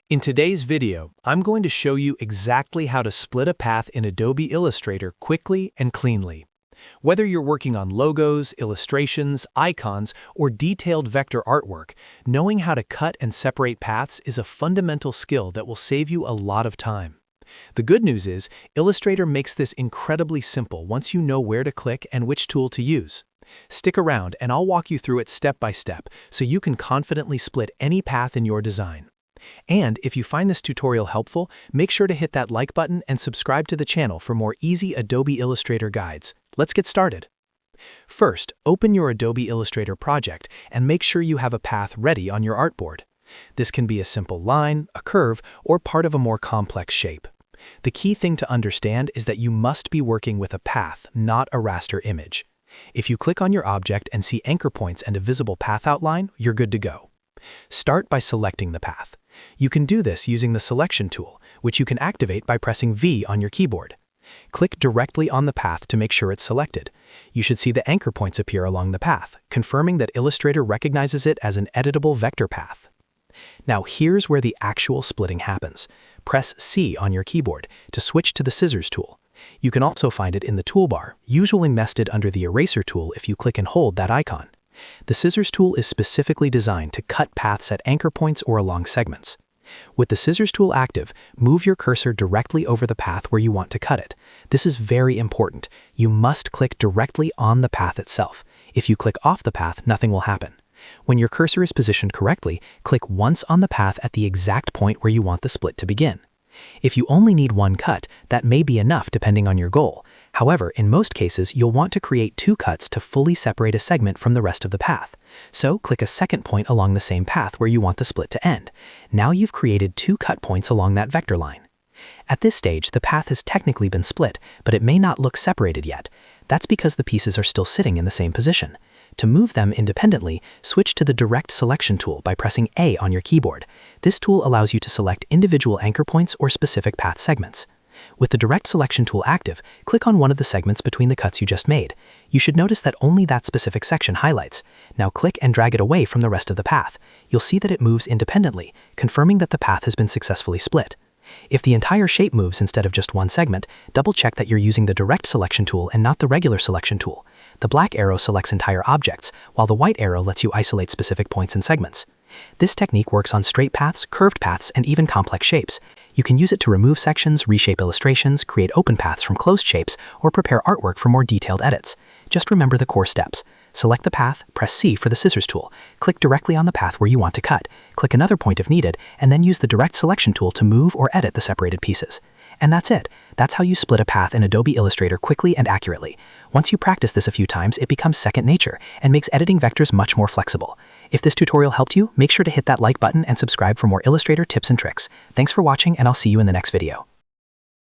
In today's video, I'm going to show you exactly how to split a path in Adobe Illustrator quickly and cleanly. Whether you're working on logos, illustrations, icons, or detailed vector artwork, knowing how to cut and separate paths is a fundamental skill that will save you a lot of time. The good news is, Illustrator makes this incredibly simple once you know where to click and which tool to use. Stick around and I'll walk you through it step by step so you can confidently split any path in your design. And if you find this tutorial helpful, make sure to hit that like button and subscribe to the channel for more easy Adobe Illustrator guides. Let's get started. First, open your Adobe Illustrator project and make sure you have a path ready on your artboard. This can be a simple line, a curve, or part of a more complex shape. The key thing to understand is that you must be working with a path, not a raster image. If you click on your object and see anchor points and a visible path outline, you're good to go. Start by selecting the path. You can do this using the selection tool, which you can activate by pressing V on your keyboard. Click directly on the path to make sure it's selected. You should see the anchor points appear along the path, confirming that Illustrator recognizes it as an editable vector path. Now here's where the actual splitting happens. Press C on your keyboard to switch to the scissors tool. You can also find it in the toolbar, usually nested under the eraser tool if you click and hold that icon. The scissors tool is specifically designed to cut paths at anchor points or along segments. With the scissors tool active, move your cursor directly over the path where you want to cut it. This is very important. You must click directly on the path itself. If you click off the path, nothing will happen. When your cursor is positioned correctly, click once on the path at the exact point where you want the split to begin. If you only need one cut, that may be enough depending on your goal. However, in most cases, you'll want to create two cuts to fully separate a segment from the rest of the path. So click a second point along the same path where you want the split to end. Now you've created two cut points along that vector line. At this stage, the path has technically been split, but it may not look separated yet. That's because the pieces are still sitting in the same position. To move them independently, switch to the Direct Selection tool by pressing A on your keyboard. This tool allows you to select individual anchor points or specific path segments. With the Direct Selection tool active, click on one of the segments between the cuts you just made. You should notice that only that specific section highlights. Now click and drag it away from the rest of the path. You'll see that it moves independently, confirming that the path has been successfully split. If the entire shape moves instead of just one segment, double-check that you're using the Direct Selection tool and not the regular selection tool. The black arrow selects entire objects, while the white arrow lets you isolate specific points and segments. This technique works on straight paths, curved paths, and even complex shapes. You can use it to remove sections, reshape illustrations, create open paths from closed shapes, or prepare artwork for more detailed edits. Just remember the core steps. Select the path, press C for the scissors tool, click directly on the path where you want to cut, click another point if needed, and then use the Direct Selection tool to move or edit the separated pieces. And that's it. That's how you split a path in Adobe Illustrator quickly and accurately. Once you practice this a few times, it becomes second nature and makes editing vectors much more flexible. If this tutorial helped you, make sure to hit that like button and subscribe for more Illustrator tips and tricks. Thanks for watching, and I'll see you in the next video.